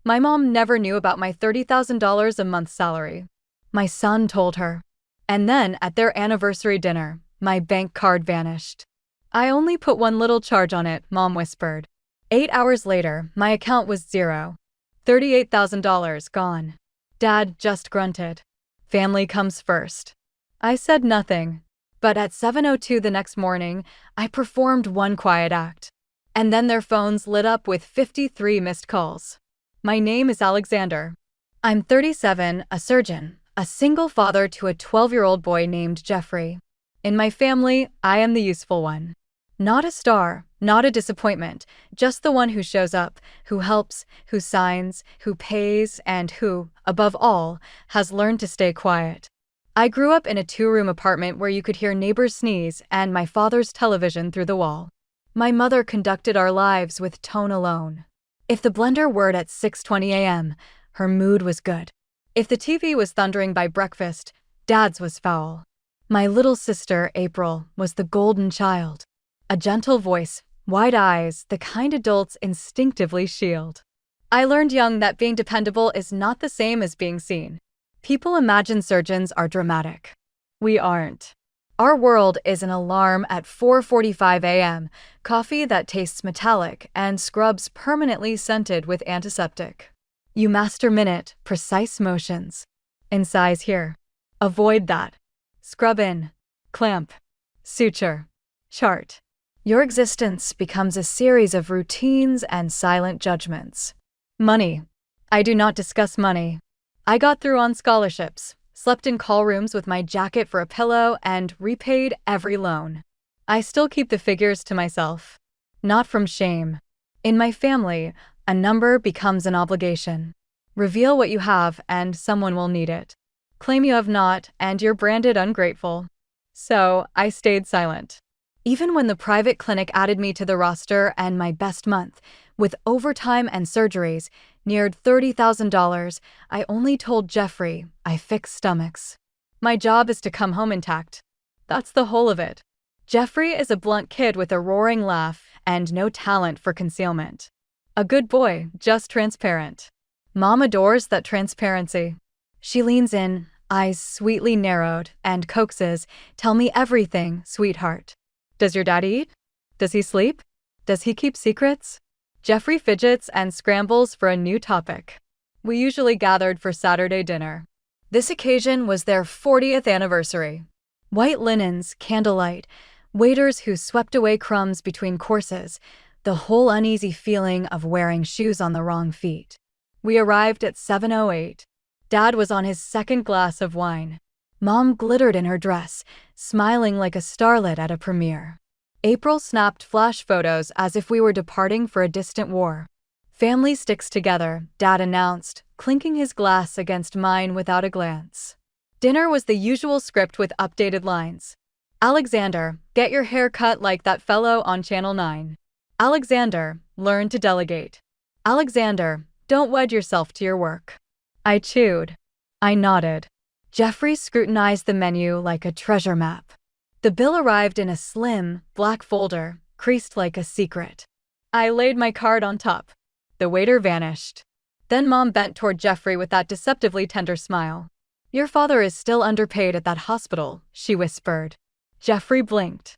My mom never knew about my $30,000 a month salary. My son told her. And then, at their anniversary dinner, my bank card vanished. I only put one little charge on it, Mom whispered. 8 hours later, my account was zero. $38,000 gone. Dad just grunted. Family comes first. I said nothing. But at 7:02 the next morning, I performed one quiet act. And then their phones lit up with 53 missed calls. My name is Alexander. I'm 37, a surgeon, a single father to a 12-year-old boy named Jeffrey. In my family, I am the useful one. Not a star, not a disappointment, just the one who shows up, who helps, who signs, who pays, and who, above all, has learned to stay quiet. I grew up in a 2-room apartment where you could hear neighbors sneeze and my father's television through the wall. My mother conducted our lives with tone alone. If the blender whirred at 6:20 a.m., her mood was good. If the TV was thundering by breakfast, Dad's was foul. My little sister, April, was the golden child. A gentle voice, wide eyes, the kind adults instinctively shield. I learned young that being dependable is not the same as being seen. People imagine surgeons are dramatic. We aren't. Our world is an alarm at 4:45 a.m., coffee that tastes metallic, and scrubs permanently scented with antiseptic. You master minute, precise motions. Incise here. Avoid that. Scrub in. Clamp. Suture. Chart. Your existence becomes a series of routines and silent judgments. Money. I do not discuss money. I got through on scholarships, slept in call rooms with my jacket for a pillow, and repaid every loan. I still keep the figures to myself. Not from shame. In my family, a number becomes an obligation. Reveal what you have and someone will need it. Claim you have not and you're branded ungrateful. So, I stayed silent. Even when the private clinic added me to the roster and my best month, with overtime and surgeries, neared $30,000, I only told Jeffrey I fix stomachs. My job is to come home intact. That's the whole of it. Jeffrey is a blunt kid with a roaring laugh and no talent for concealment. A good boy, just transparent. Mom adores that transparency. She leans in, eyes sweetly narrowed, and coaxes, "Tell me everything, sweetheart. Does your dad eat? Does he sleep? Does he keep secrets?" Jeffrey fidgets and scrambles for a new topic. We usually gathered for Saturday dinner. This occasion was their 40th anniversary. White linens, candlelight, waiters who swept away crumbs between courses, the whole uneasy feeling of wearing shoes on the wrong feet. We arrived at 7:08. Dad was on his second glass of wine. Mom glittered in her dress, smiling like a starlet at a premiere. April snapped flash photos as if we were departing for a distant war. "Family sticks together," Dad announced, clinking his glass against mine without a glance. Dinner was the usual script with updated lines. "Alexander, get your hair cut like that fellow on Channel 9. Alexander, learn to delegate. Alexander, don't wed yourself to your work." I chewed. I nodded. Jeffrey scrutinized the menu like a treasure map. The bill arrived in a slim, black folder, creased like a secret. I laid my card on top. The waiter vanished. Then Mom bent toward Jeffrey with that deceptively tender smile. "Your father is still underpaid at that hospital," she whispered. Jeffrey blinked.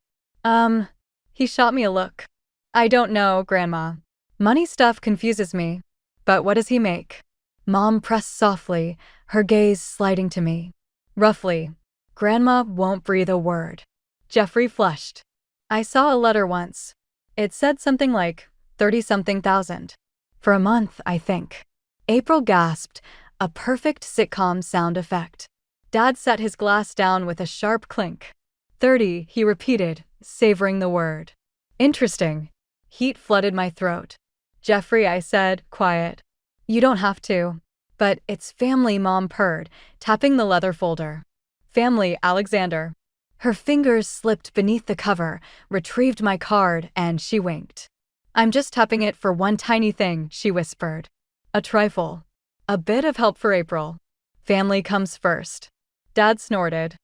He shot me a look. "I don't know, Grandma. Money stuff confuses me. But what does he make?" Mom pressed softly, her gaze sliding to me. Roughly. Grandma won't breathe a word. Jeffrey flushed. "I saw a letter once. It said something like 30-something thousand. For a month, I think." April gasped, a perfect sitcom sound effect. Dad set his glass down with a sharp clink. 30, he repeated, savoring the word. "Interesting." Heat flooded my throat. "Jeffrey," I said, quiet. "You don't have to." "But it's family," Mom purred, tapping the leather folder. "Family, Alexander." Her fingers slipped beneath the cover, retrieved my card, and she winked. "I'm just tapping it for one tiny thing," she whispered. "A trifle. A bit of help for April. Family comes first." Dad snorted.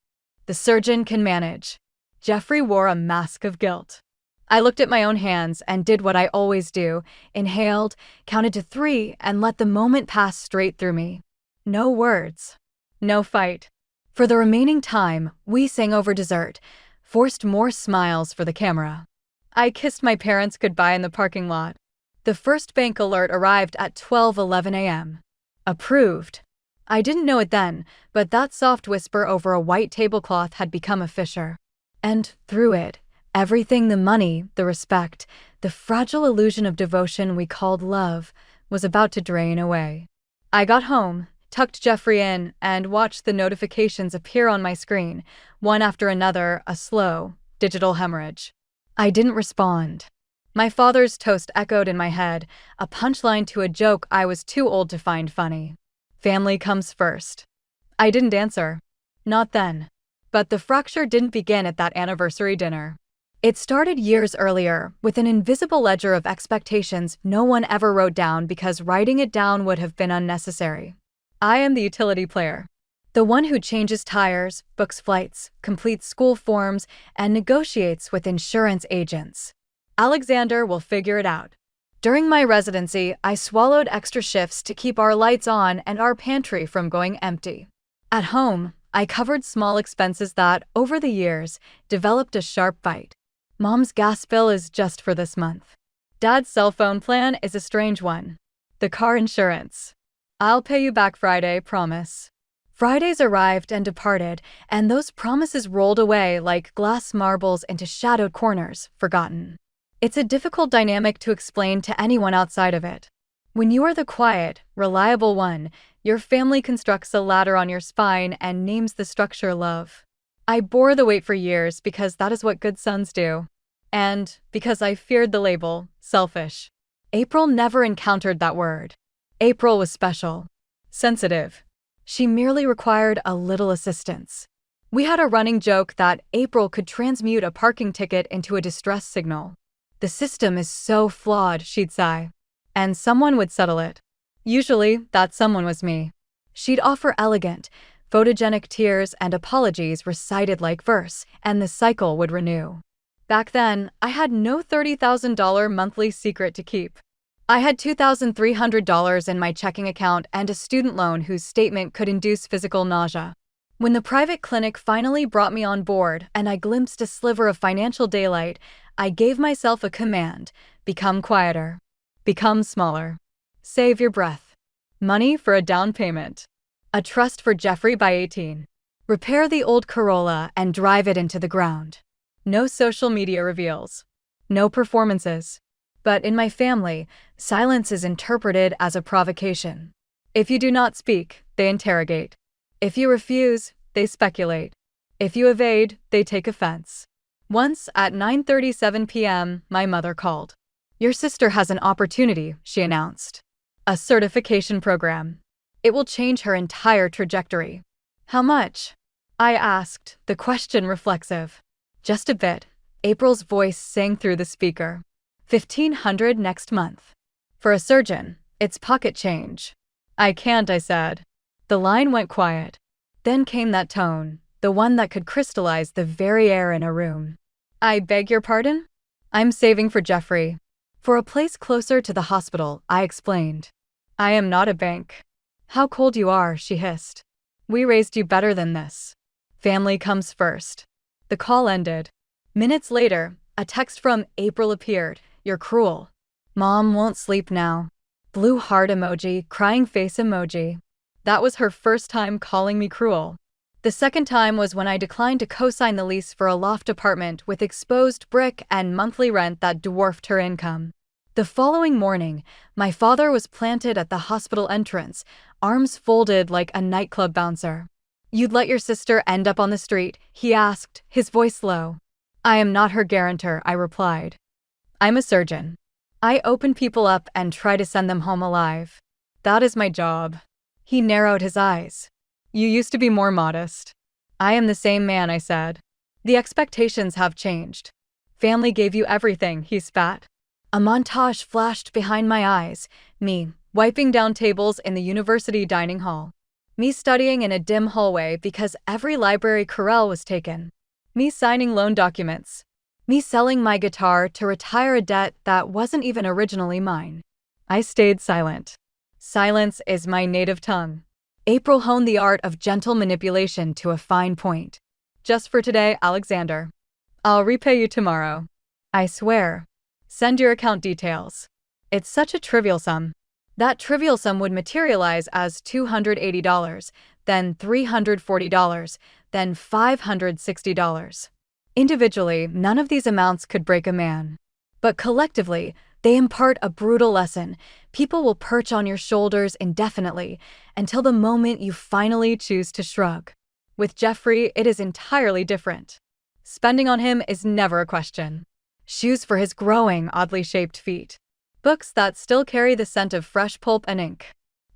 "The surgeon can manage." Jeffrey wore a mask of guilt. I looked at my own hands and did what I always do, inhaled, counted to 3, and let the moment pass straight through me. No words. No fight. For the remaining time, we sang over dessert, forced more smiles for the camera. I kissed my parents goodbye in the parking lot. The first bank alert arrived at 12:11 a.m. Approved. I didn't know it then, but that soft whisper over a white tablecloth had become a fissure. And through it, everything, the money, the respect, the fragile illusion of devotion we called love, was about to drain away. I got home, tucked Jeffrey in, and watched the notifications appear on my screen, one after another, a slow, digital hemorrhage. I didn't respond. My father's toast echoed in my head, a punchline to a joke I was too old to find funny. Family comes first. I didn't answer. Not then. But the fracture didn't begin at that anniversary dinner. It started years earlier, with an invisible ledger of expectations no one ever wrote down because writing it down would have been unnecessary. I am the utility player. The one who changes tires, books flights, completes school forms, and negotiates with insurance agents. Alexander will figure it out. During my residency, I swallowed extra shifts to keep our lights on and our pantry from going empty. At home, I covered small expenses that, over the years, developed a sharp bite. Mom's gas bill is just for this month. Dad's cell phone plan is a strange one. The car insurance. I'll pay you back Friday, promise. Fridays arrived and departed, and those promises rolled away like glass marbles into shadowed corners, forgotten. It's a difficult dynamic to explain to anyone outside of it. When you are the quiet, reliable one, your family constructs a ladder on your spine and names the structure love. I bore the weight for years because that is what good sons do. And because I feared the label, selfish. April never encountered that word. April was special. Sensitive. She merely required a little assistance. We had a running joke that April could transmute a parking ticket into a distress signal. The system is so flawed, she'd sigh. And someone would settle it. Usually, that someone was me. She'd offer elegant, photogenic tears and apologies recited like verse, and the cycle would renew. Back then, I had no $30,000 monthly secret to keep. I had $2,300 in my checking account and a student loan whose statement could induce physical nausea. When the private clinic finally brought me on board and I glimpsed a sliver of financial daylight, I gave myself a command: become quieter. Become smaller. Save your breath. Money for a down payment. A trust for Jeffrey by 18. Repair the old Corolla and drive it into the ground. No social media reveals. No performances. But in my family, silence is interpreted as a provocation. If you do not speak, they interrogate. If you refuse, they speculate. If you evade, they take offense. Once, at 9:37 p.m., my mother called. "Your sister has an opportunity," she announced. "A certification program. It will change her entire trajectory." "How much?" I asked, the question reflexive. "Just a bit," April's voice sang through the speaker. $1,500 next month. For a surgeon, it's pocket change. "I can't," I said. The line went quiet. Then came that tone, the one that could crystallize the very air in a room. "I beg your pardon?" "I'm saving for Jeffrey. For a place closer to the hospital," I explained. "I am not a bank." "How cold you are," she hissed. "We raised you better than this. Family comes first." The call ended. Minutes later, a text from April appeared. "You're cruel. Mom won't sleep now." Blue heart emoji, crying face emoji. That was her first time calling me cruel. The second time was when I declined to co-sign the lease for a loft apartment with exposed brick and monthly rent that dwarfed her income. The following morning, my father was planted at the hospital entrance, arms folded like a nightclub bouncer. "You'd let your sister end up on the street?" he asked, his voice low. "I am not her guarantor," I replied. "I'm a surgeon. I open people up and try to send them home alive. That is my job." He narrowed his eyes. "You used to be more modest." "I am the same man," I said. "The expectations have changed." "Family gave you everything," he spat. A montage flashed behind my eyes, me wiping down tables in the university dining hall. Me studying in a dim hallway because every library Corel was taken. Me signing loan documents. Me selling my guitar to retire a debt that wasn't even originally mine. I stayed silent. Silence is my native tongue. April honed the art of gentle manipulation to a fine point. Just for today, Alexander. I'll repay you tomorrow. I swear. Send your account details. It's such a trivial sum. That trivial sum would materialize as $280, then $340, then $560. Individually, none of these amounts could break a man. But collectively, they impart a brutal lesson. People will perch on your shoulders indefinitely until the moment you finally choose to shrug. With Jeffrey, it is entirely different. Spending on him is never a question. Shoes for his growing, oddly shaped feet. Books that still carry the scent of fresh pulp and ink.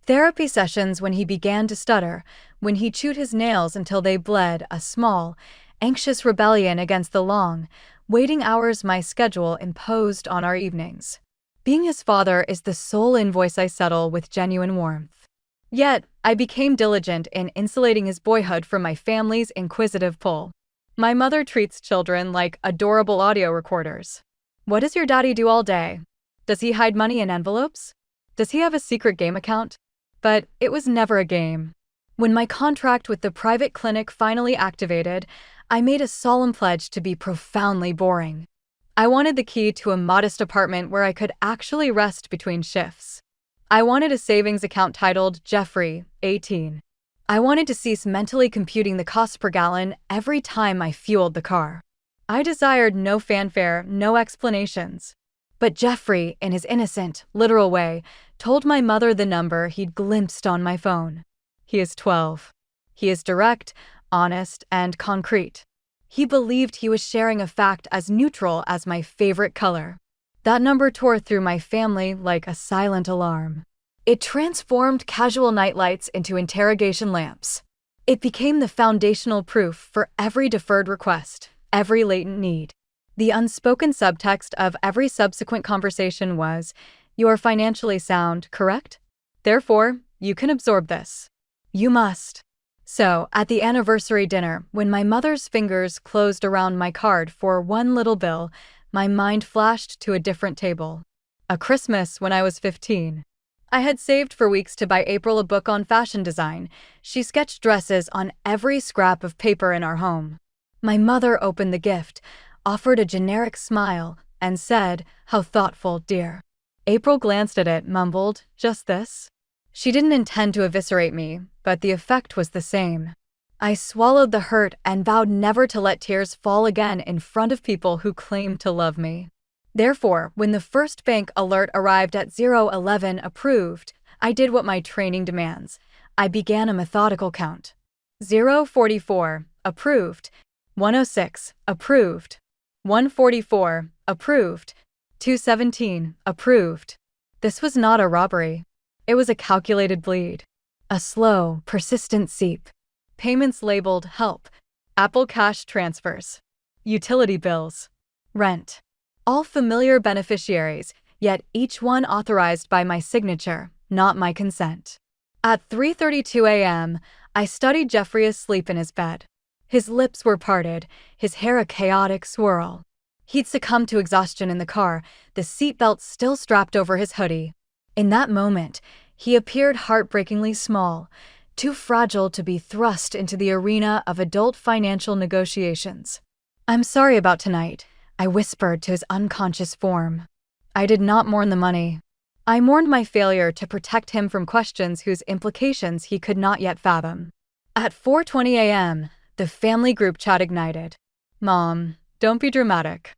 Therapy sessions when he began to stutter, when he chewed his nails until they bled, a small, anxious rebellion against the long, waiting hours my schedule imposed on our evenings. Being his father is the sole invoice I settle with genuine warmth. Yet, I became diligent in insulating his boyhood from my family's inquisitive pull. My mother treats children like adorable audio recorders. What does your daddy do all day? Does he hide money in envelopes? Does he have a secret game account? But it was never a game. When my contract with the private clinic finally activated, I made a solemn pledge to be profoundly boring. I wanted the key to a modest apartment where I could actually rest between shifts. I wanted a savings account titled Jeffrey, 18. I wanted to cease mentally computing the cost per gallon every time I fueled the car. I desired no fanfare, no explanations. But Jeffrey, in his innocent, literal way, told my mother the number he'd glimpsed on my phone. He is 12. He is direct, honest, and concrete. He believed he was sharing a fact as neutral as my favorite color. That number tore through my family like a silent alarm. It transformed casual nightlights into interrogation lamps. It became the foundational proof for every deferred request, every latent need. The unspoken subtext of every subsequent conversation was, "You are financially sound, correct? Therefore, you can absorb this. You must." So, at the anniversary dinner, when my mother's fingers closed around my card for one little bill, my mind flashed to a different table. A Christmas when I was 15. I had saved for weeks to buy April a book on fashion design. She sketched dresses on every scrap of paper in our home. My mother opened the gift, offered a generic smile, and said, "How thoughtful, dear." April glanced at it, mumbled, "Just this?" She didn't intend to eviscerate me, but the effect was the same. I swallowed the hurt and vowed never to let tears fall again in front of people who claimed to love me. Therefore, when the first bank alert arrived at 011 approved, I did what my training demands. I began a methodical count. 044 approved. 106 approved. 144 approved. 217 approved. This was not a robbery. It was a calculated bleed. A slow, persistent seep. Payments labeled help. Apple Cash transfers. Utility bills. Rent. All familiar beneficiaries, yet each one authorized by my signature, not my consent. At 3:32 a.m., I studied Jeffrey asleep in his bed. His lips were parted, his hair a chaotic swirl. He'd succumbed to exhaustion in the car, the seatbelt still strapped over his hoodie. In that moment, he appeared heartbreakingly small, too fragile to be thrust into the arena of adult financial negotiations. "I'm sorry about tonight," I whispered to his unconscious form. I did not mourn the money. I mourned my failure to protect him from questions whose implications he could not yet fathom. At 4:20 a.m., the family group chat ignited. "Mom, don't be dramatic.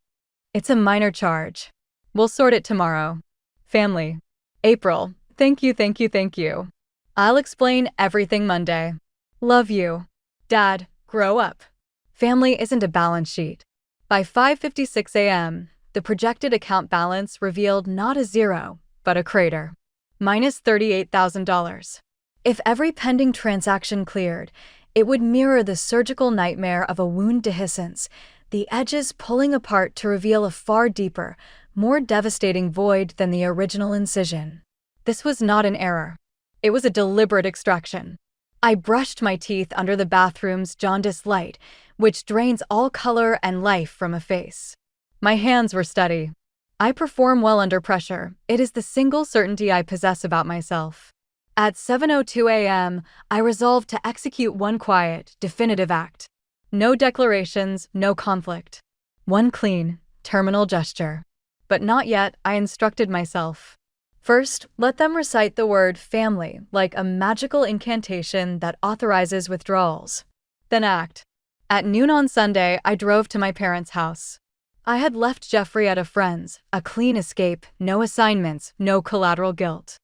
It's a minor charge. We'll sort it tomorrow. Family. April, thank you, thank you, thank you. I'll explain everything Monday. Love you. Dad, grow up." Family isn't a balance sheet. By 5:56 a.m., the projected account balance revealed not a zero, but a crater. Minus $38,000. If every pending transaction cleared, it would mirror the surgical nightmare of a wound dehiscence, the edges pulling apart to reveal a far deeper, more devastating void than the original incision. This was not an error. It was a deliberate extraction. I brushed my teeth under the bathroom's jaundiced light, which drains all color and life from a face. My hands were steady. I perform well under pressure. It is the single certainty I possess about myself. At 7:02 a.m., I resolved to execute one quiet, definitive act. No declarations, no conflict. One clean, terminal gesture. But not yet, I instructed myself. First, let them recite the word family like a magical incantation that authorizes withdrawals. Then act. At noon on Sunday, I drove to my parents' house. I had left Jeffrey at a friend's, a clean escape, no assignments, no collateral guilt.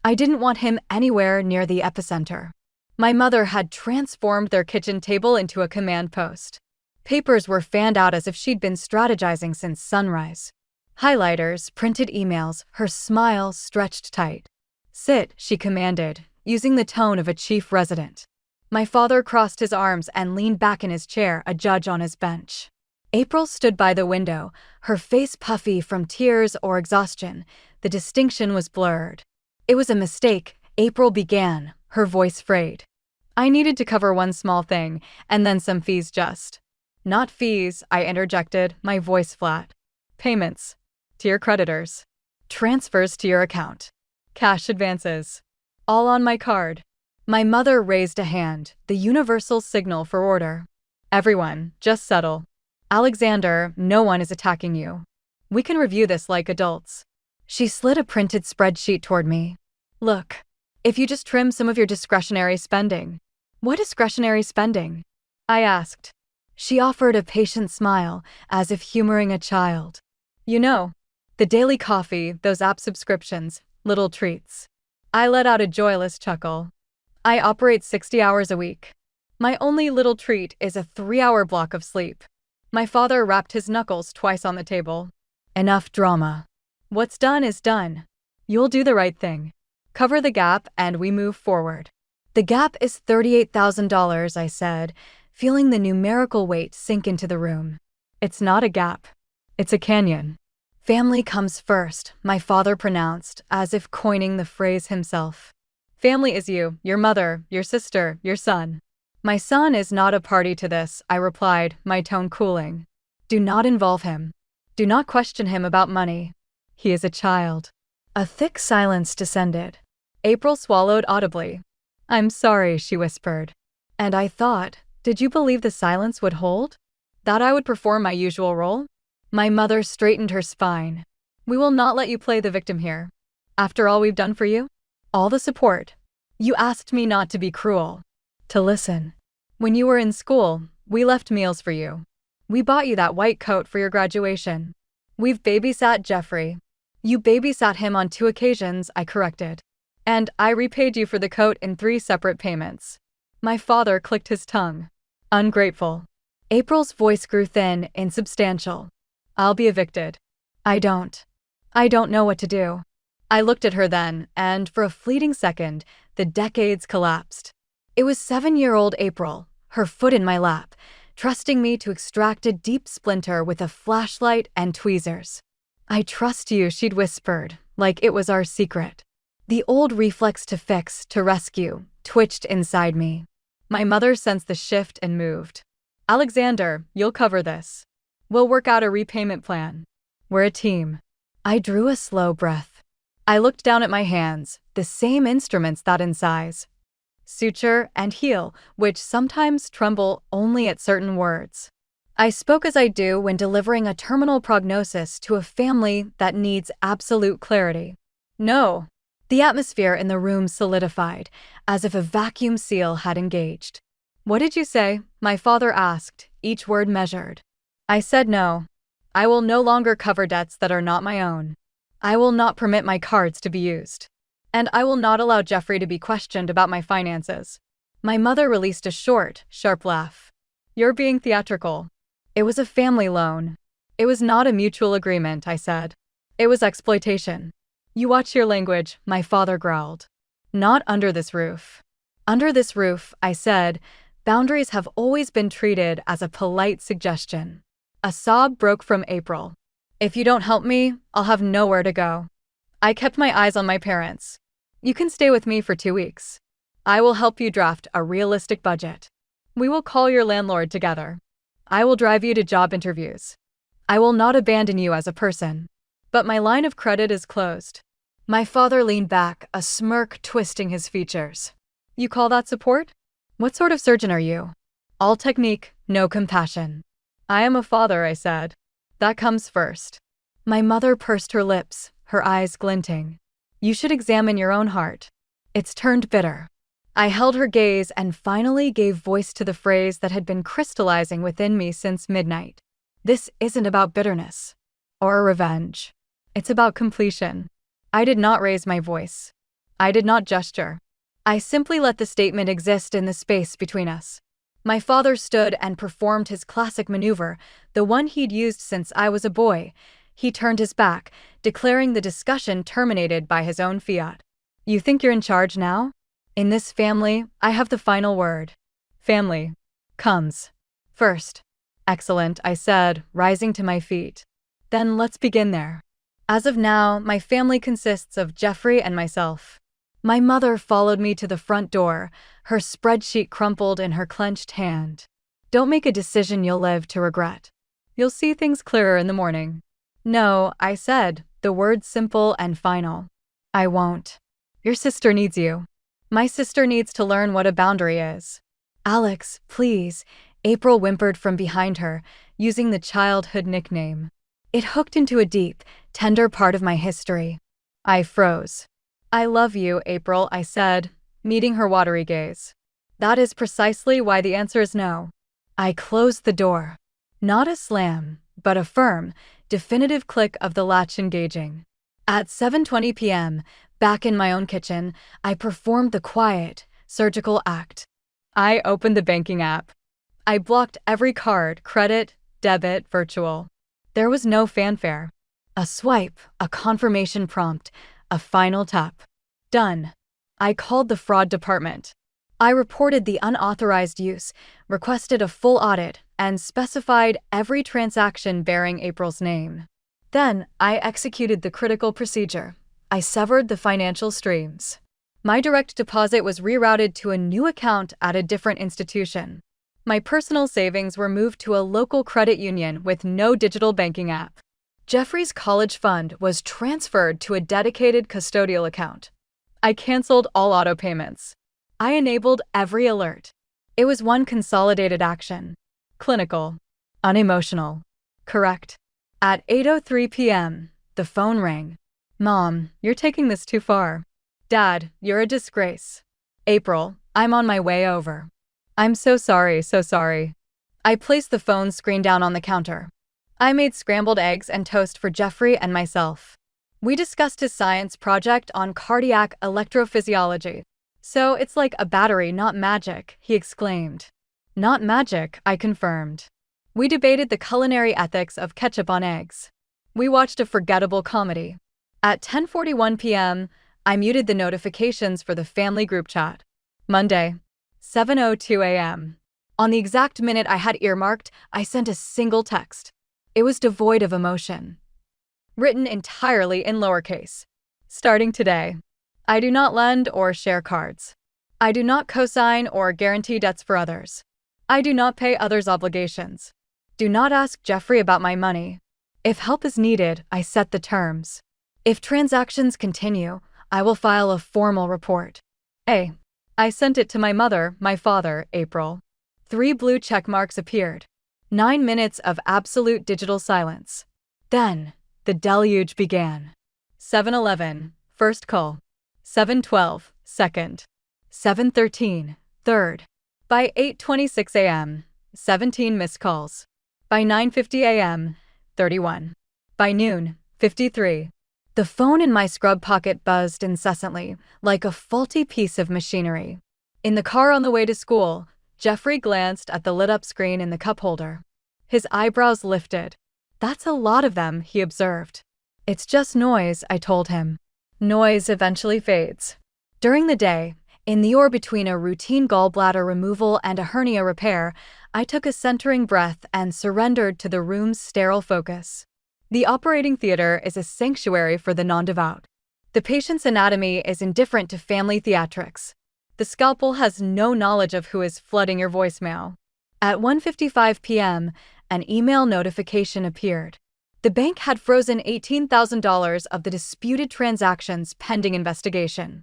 I didn't want him anywhere near the epicenter. My mother had transformed their kitchen table into a command post. Papers were fanned out as if she'd been strategizing since sunrise. Highlighters, printed emails, her smile stretched tight. Sit, she commanded, using the tone of a chief resident. My father crossed his arms and leaned back in his chair, a judge on his bench. April stood by the window, her face puffy from tears or exhaustion. The distinction was blurred. It was a mistake, April began, her voice frayed. I needed to cover one small thing, and then some fees just. Not fees, I interjected, my voice flat. Payments. To your creditors. Transfers to your account. Cash advances. All on my card. My mother raised a hand, the universal signal for order. Everyone, just settle. Alexander, no one is attacking you. We can review this like adults. She slid a printed spreadsheet toward me. Look, if you just trim some of your discretionary spending. What discretionary spending? I asked. She offered a patient smile, as if humoring a child. You know, the daily coffee, those app subscriptions, little treats. I let out a joyless chuckle. I operate 60 hours a week. My only little treat is a 3-hour block of sleep. My father rapped his knuckles twice on the table. Enough drama. What's done is done. You'll do the right thing. Cover the gap and we move forward. The gap is $38,000, I said, feeling the numerical weight sink into the room. It's not a gap. It's a canyon. Family comes first, my father pronounced, as if coining the phrase himself. Family is you, your mother, your sister, your son. My son is not a party to this, I replied, my tone cooling. Do not involve him. Do not question him about money. He is a child. A thick silence descended. April swallowed audibly. I'm sorry, she whispered. And I thought, did you believe the silence would hold? That I would perform my usual role? My mother straightened her spine. We will not let you play the victim here. After all we've done for you? All the support. You asked me not to be cruel. To listen. When you were in school, we left meals for you. We bought you that white coat for your graduation. We've babysat Jeffrey. You babysat him on 2 occasions, I corrected. And I repaid you for the coat in 3 separate payments. My father clicked his tongue. Ungrateful. April's voice grew thin, insubstantial. I'll be evicted. I don't know what to do. I looked at her then, and for a fleeting second, the decades collapsed. It was 7-year-old April, her foot in my lap, trusting me to extract a deep splinter with a flashlight and tweezers. I trust you, she'd whispered, like it was our secret. The old reflex to fix, to rescue, twitched inside me. My mother sensed the shift and moved. Alexander, you'll cover this. We'll work out a repayment plan. We're a team. I drew a slow breath. I looked down at my hands, the same instruments that in size. Suture and heal, which sometimes tremble only at certain words. I spoke as I do when delivering a terminal prognosis to a family that needs absolute clarity. No. The atmosphere in the room solidified, as if a vacuum seal had engaged. What did you say? My father asked, each word measured. I said no. I will no longer cover debts that are not my own. I will not permit my cards to be used. And I will not allow Jeffrey to be questioned about my finances. My mother released a short, sharp laugh. You're being theatrical. It was a family loan. It was not a mutual agreement, I said. It was exploitation. You watch your language, my father growled. Not under this roof. Under this roof, I said, boundaries have always been treated as a polite suggestion. A sob broke from April. If you don't help me, I'll have nowhere to go. I kept my eyes on my parents. You can stay with me for 2 weeks. I will help you draft a realistic budget. We will call your landlord together. I will drive you to job interviews. I will not abandon you as a person. But my line of credit is closed. My father leaned back, a smirk twisting his features. You call that support? What sort of surgeon are you? All technique, no compassion. I am a father, I said. That comes first. My mother pursed her lips, her eyes glinting. You should examine your own heart. It's turned bitter. I held her gaze and finally gave voice to the phrase that had been crystallizing within me since midnight. This isn't about bitterness or revenge. It's about completion. I did not raise my voice. I did not gesture. I simply let the statement exist in the space between us. My father stood and performed his classic maneuver, the one he'd used since I was a boy. He turned his back, declaring the discussion terminated by his own fiat. You think you're in charge now? In this family, I have the final word. Family comes first. Excellent, I said, rising to my feet. Then let's begin there. As of now, my family consists of Jeffrey and myself. My mother followed me to the front door, her spreadsheet crumpled in her clenched hand. Don't make a decision you'll live to regret. You'll see things clearer in the morning. No, I said, the words simple and final. I won't. Your sister needs you. My sister needs to learn what a boundary is. Alex, please, April whimpered from behind her, using the childhood nickname. It hooked into a deep, tender part of my history. I froze. I love you, April, I said, meeting her watery gaze. That is precisely why the answer is no. I closed the door. Not a slam, but a firm, definitive click of the latch engaging. At 7:20 p.m., back in my own kitchen, I performed the quiet, surgical act. I opened the banking app. I blocked every card, credit, debit, virtual. There was no fanfare. A swipe, a confirmation prompt, a final tap. Done. I called the fraud department. I reported the unauthorized use, requested a full audit, and specified every transaction bearing April's name. Then, I executed the critical procedure. I severed the financial streams. My direct deposit was rerouted to a new account at a different institution. My personal savings were moved to a local credit union with no digital banking app. Jeffrey's college fund was transferred to a dedicated custodial account. I canceled all auto payments. I enabled every alert. It was one consolidated action. Clinical. Unemotional. Correct. At 8:03 p.m., the phone rang. Mom, you're taking this too far. Dad, you're a disgrace. April, I'm on my way over. I'm so sorry, so sorry. I placed the phone screen down on the counter. I made scrambled eggs and toast for Jeffrey and myself. We discussed his science project on cardiac electrophysiology. So it's like a battery, not magic, he exclaimed. Not magic, I confirmed. We debated the culinary ethics of ketchup on eggs. We watched a forgettable comedy. At 10:41 p.m., I muted the notifications for the family group chat. Monday, 7:02 a.m. On the exact minute I had earmarked, I sent a single text. It was devoid of emotion. Written entirely in lowercase. Starting today. I do not lend or share cards. I do not cosign or guarantee debts for others. I do not pay others' obligations. Do not ask Jeffrey about my money. If help is needed, I set the terms. If transactions continue, I will file a formal report. I sent it to my mother, my father, April. 3 blue check marks appeared. 9 minutes of absolute digital silence. Then, the deluge began. 7:11, first call. 7:12, second. 7:13, third. By 8:26 a.m., 17 missed calls. By 9:50 a.m., 31. By noon, 53. The phone in my scrub pocket buzzed incessantly, like a faulty piece of machinery. In the car on the way to school, Jeffrey glanced at the lit-up screen in the cup holder. His eyebrows lifted. That's a lot of them, he observed. It's just noise, I told him. Noise eventually fades. During the day, in the hour between a routine gallbladder removal and a hernia repair, I took a centering breath and surrendered to the room's sterile focus. The operating theater is a sanctuary for the non-devout. The patient's anatomy is indifferent to family theatrics. The scalpel has no knowledge of who is flooding your voicemail. At 1:55 p.m., an email notification appeared. The bank had frozen $18,000 of the disputed transactions pending investigation.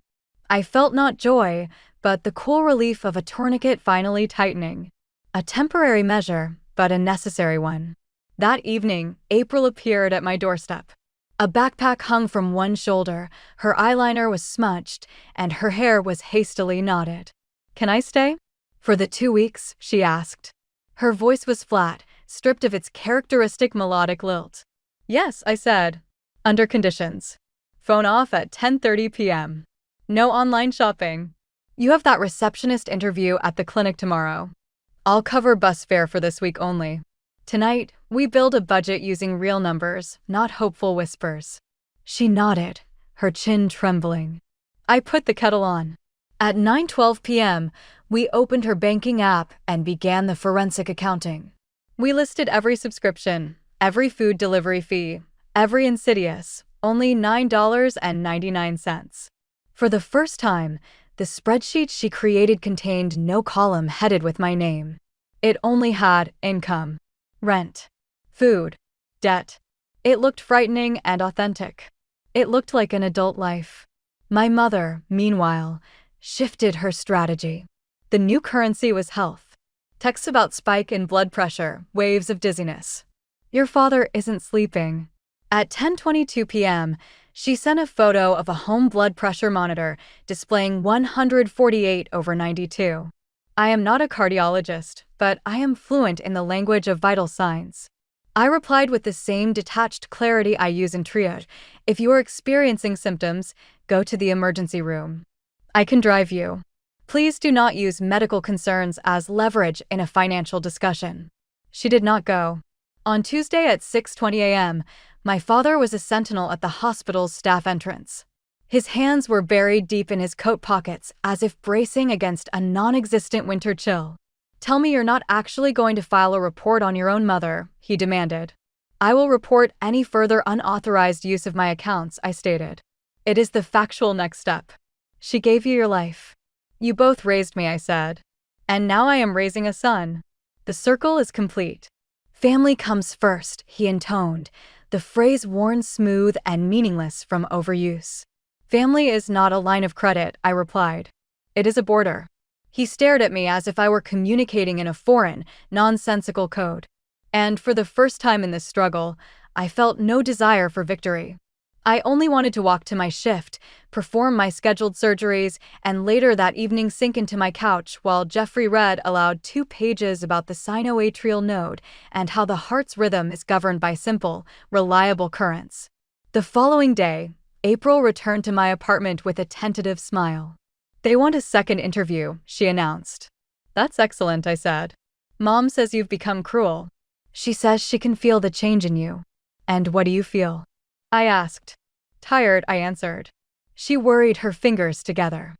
I felt not joy, but the cool relief of a tourniquet finally tightening. A temporary measure, but a necessary one. That evening, April appeared at my doorstep. A backpack hung from one shoulder, her eyeliner was smudged, and her hair was hastily knotted. "Can I stay?" "For the 2 weeks?" she asked. Her voice was flat, stripped of its characteristic melodic lilt. "Yes," I said. "Under conditions. Phone off at 10:30 p.m. No online shopping. You have that receptionist interview at the clinic tomorrow. I'll cover bus fare for this week only. Tonight, we build a budget using real numbers, not hopeful whispers." She nodded, her chin trembling. I put the kettle on. At 9:12 p.m., we opened her banking app and began the forensic accounting. We listed every subscription, every food delivery fee, every insidious, only $9.99. For the first time, the spreadsheet she created contained no column headed with my name. It only had income, rent, food, debt. It looked frightening and authentic. It looked like an adult life. My mother, meanwhile, shifted her strategy. The new currency was health. Texts about spike in blood pressure, waves of dizziness. "Your father isn't sleeping." At 10:22 p.m., she sent a photo of a home blood pressure monitor displaying 148/92. I am not a cardiologist, but I am fluent in the language of vital signs. I replied with the same detached clarity I use in triage. "If you are experiencing symptoms, go to the emergency room. I can drive you. Please do not use medical concerns as leverage in a financial discussion." She did not go. On Tuesday at 6:20 a.m., my father was a sentinel at the hospital's staff entrance. His hands were buried deep in his coat pockets as if bracing against a non-existent winter chill. "Tell me you're not actually going to file a report on your own mother," he demanded. "I will report any further unauthorized use of my accounts," I stated. "It is the factual next step. She gave you your life. You both raised me," I said. "And now I am raising a son. The circle is complete." "Family comes first," he intoned, the phrase worn smooth and meaningless from overuse. "Family is not a line of credit," I replied. "It is a border." He stared at me as if I were communicating in a foreign, nonsensical code. And for the first time in this struggle, I felt no desire for victory. I only wanted to walk to my shift, perform my scheduled surgeries, and later that evening sink into my couch while Jeffrey read aloud 2 pages about the sinoatrial node and how the heart's rhythm is governed by simple, reliable currents. The following day, April returned to my apartment with a tentative smile. "They want a second interview," she announced. "That's excellent," I said. "Mom says you've become cruel." "She says she can feel the change in you." "And what do you feel?" I asked. "Tired," I answered. She worried her fingers together.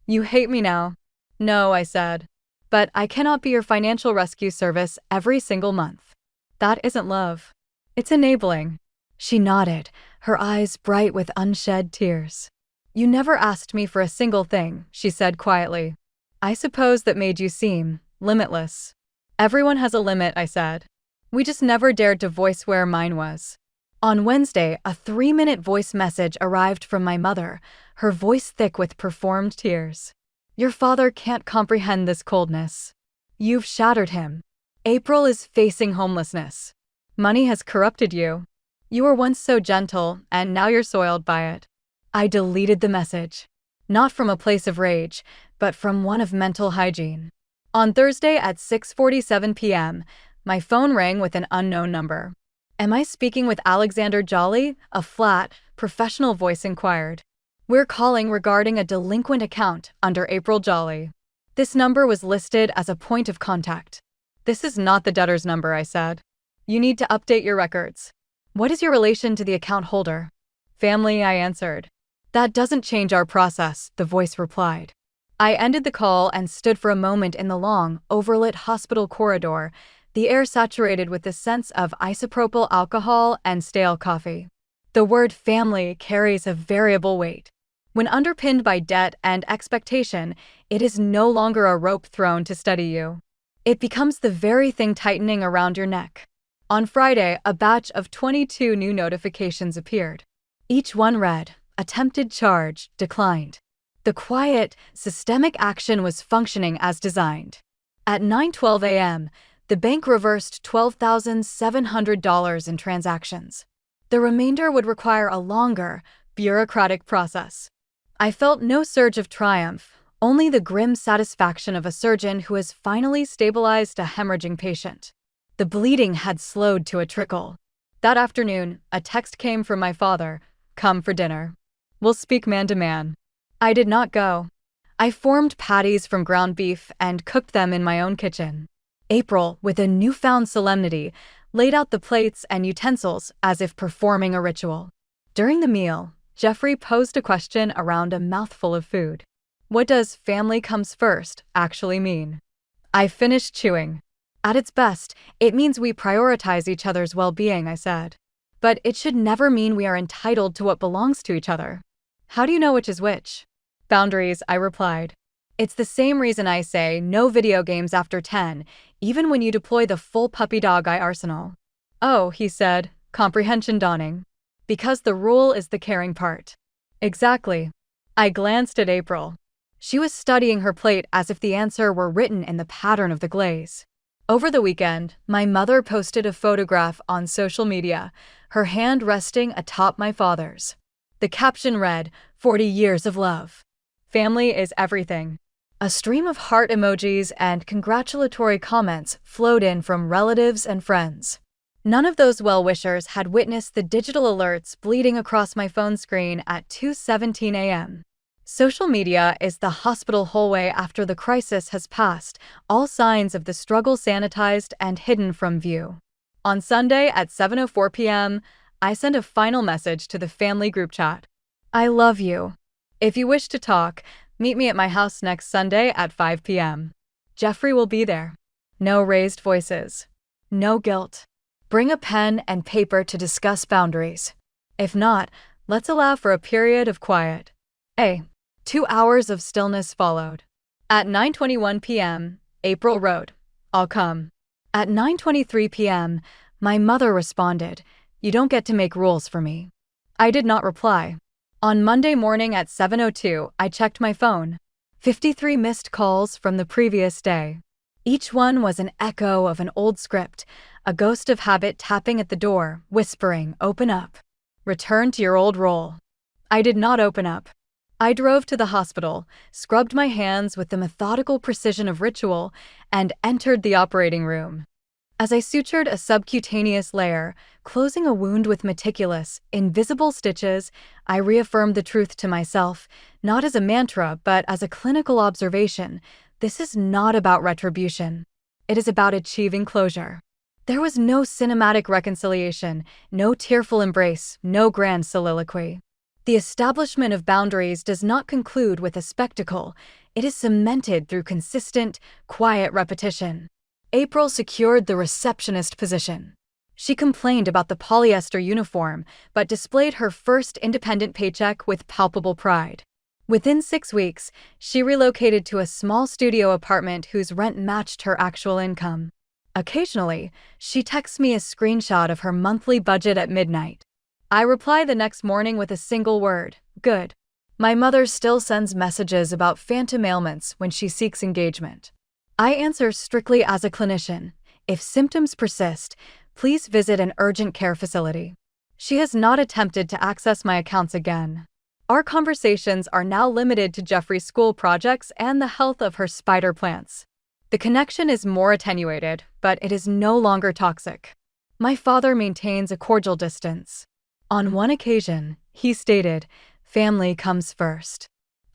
"You hate me now." "No," I said. "But I cannot be your financial rescue service every single month. That isn't love. It's enabling." She nodded, her eyes bright with unshed tears. "You never asked me for a single thing," she said quietly. "I suppose that made you seem limitless." "Everyone has a limit," I said. "We just never dared to voice where mine was." On Wednesday, a 3-minute voice message arrived from my mother, her voice thick with performed tears. "Your father can't comprehend this coldness. You've shattered him. April is facing homelessness. Money has corrupted you. You were once so gentle, and now you're soiled by it." I deleted the message. Not from a place of rage, but from one of mental hygiene. On Thursday at 6:47 p.m., my phone rang with an unknown number. "Am I speaking with Alexander Jolly?" a flat, professional voice inquired. "We're calling regarding a delinquent account under April Jolly." This number was listed as a point of contact. "This is not the debtor's number," I said. "You need to update your records." "What is your relation to the account holder?" "Family," I answered. "That doesn't change our process," the voice replied. I ended the call and stood for a moment in the long, overlit hospital corridor, the air saturated with the scents of isopropyl alcohol and stale coffee. The word family carries a variable weight. When underpinned by debt and expectation, it is no longer a rope thrown to steady you. It becomes the very thing tightening around your neck. On Friday, a batch of 22 new notifications appeared. Each one read, "Attempted charge, declined." The quiet, systemic action was functioning as designed. At 9:12 a.m., the bank reversed $12,700 in transactions. The remainder would require a longer, bureaucratic process. I felt no surge of triumph, only the grim satisfaction of a surgeon who has finally stabilized a hemorrhaging patient. The bleeding had slowed to a trickle. That afternoon, a text came from my father, "Come for dinner. We'll speak man to man." I did not go. I formed patties from ground beef and cooked them in my own kitchen. April, with a newfound solemnity, laid out the plates and utensils as if performing a ritual. During the meal, Jeffrey posed a question around a mouthful of food. What does "family comes first" actually mean? I finished chewing. At its best, it means we prioritize each other's well-being, I said. But it should never mean we are entitled to what belongs to each other. How do you know which is which? Boundaries, I replied. It's the same reason I say no video games after 10, even when you deploy the full puppy dog eye arsenal. Oh, he said, comprehension dawning. Because the rule is the caring part. Exactly. I glanced at April. She was studying her plate as if the answer were written in the pattern of the glaze. Over the weekend, my mother posted a photograph on social media, her hand resting atop my father's. The caption read, 40 years of love. Family is everything. A stream of heart emojis and congratulatory comments flowed in from relatives and friends. None of those well-wishers had witnessed the digital alerts bleeding across my phone screen at 2:17 a.m. Social media is the hospital hallway after the crisis has passed, all signs of the struggle sanitized and hidden from view. On Sunday at 7:04 p.m., I sent a final message to the family group chat. I love you. If you wish to talk, meet me at my house next Sunday at 5 p.m. Jeffrey will be there. No raised voices. No guilt. Bring a pen and paper to discuss boundaries. If not, let's allow for a period of quiet. 2 hours of stillness followed. At 9:21 p.m., April wrote, "I'll come." At 9:23 p.m., my mother responded, "You don't get to make rules for me." I did not reply. On Monday morning at 7:02, I checked my phone. 53 missed calls from the previous day. Each one was an echo of an old script, a ghost of habit tapping at the door, whispering, "Open up. Return to your old role." I did not open up. I drove to the hospital, scrubbed my hands with the methodical precision of ritual, and entered the operating room. As I sutured a subcutaneous layer, closing a wound with meticulous, invisible stitches, I reaffirmed the truth to myself, not as a mantra but as a clinical observation. This is not about retribution. It is about achieving closure. There was no cinematic reconciliation, no tearful embrace, no grand soliloquy. The establishment of boundaries does not conclude with a spectacle. It is cemented through consistent, quiet repetition. April secured the receptionist position. She complained about the polyester uniform, but displayed her first independent paycheck with palpable pride. Within 6 weeks, she relocated to a small studio apartment whose rent matched her actual income. Occasionally, she texts me a screenshot of her monthly budget at midnight. I reply the next morning with a single word, "Good." My mother still sends messages about phantom ailments when she seeks engagement. I answer strictly as a clinician. If symptoms persist, please visit an urgent care facility. She has not attempted to access my accounts again. Our conversations are now limited to Jeffrey's school projects and the health of her spider plants. The connection is more attenuated, but it is no longer toxic. My father maintains a cordial distance. On one occasion, he stated, "Family comes first."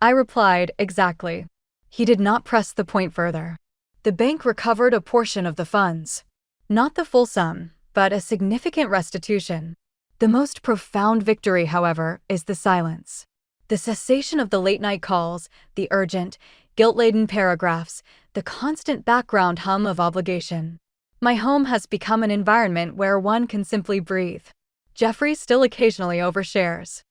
I replied, "Exactly." He did not press the point further. The bank recovered a portion of the funds. Not the full sum, but a significant restitution. The most profound victory, however, is the silence. The cessation of the late-night calls, the urgent, guilt-laden paragraphs, the constant background hum of obligation. My home has become an environment where one can simply breathe. Jeffrey still occasionally overshares.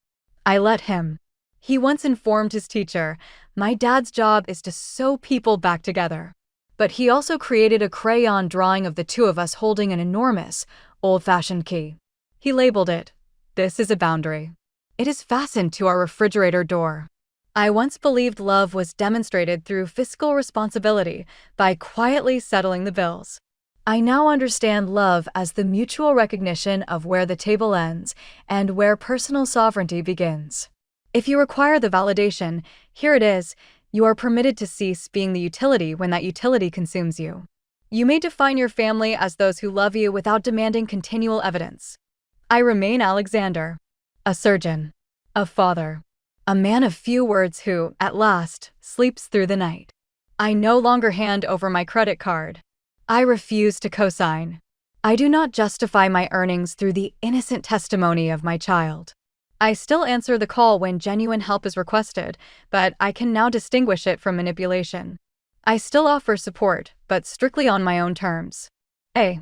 I let him. He once informed his teacher, "My dad's job is to sew people back together." But he also created a crayon drawing of the two of us holding an enormous, Old-fashioned key. He labeled it. This is a boundary. It is fastened to our refrigerator door. I once believed love was demonstrated through fiscal responsibility by quietly settling the bills. I now understand love as the mutual recognition of where the table ends and where personal sovereignty begins. If you require the validation, here it is: you are permitted to cease being the utility when that utility consumes you. You may define your family as those who love you without demanding continual evidence. I remain Alexander, a surgeon, a father, a man of few words who, at last, sleeps through the night. I no longer hand over my credit card. I refuse to cosign. I do not justify my earnings through the innocent testimony of my child. I still answer the call when genuine help is requested, but I can now distinguish it from manipulation. I still offer support, but strictly on my own terms. A.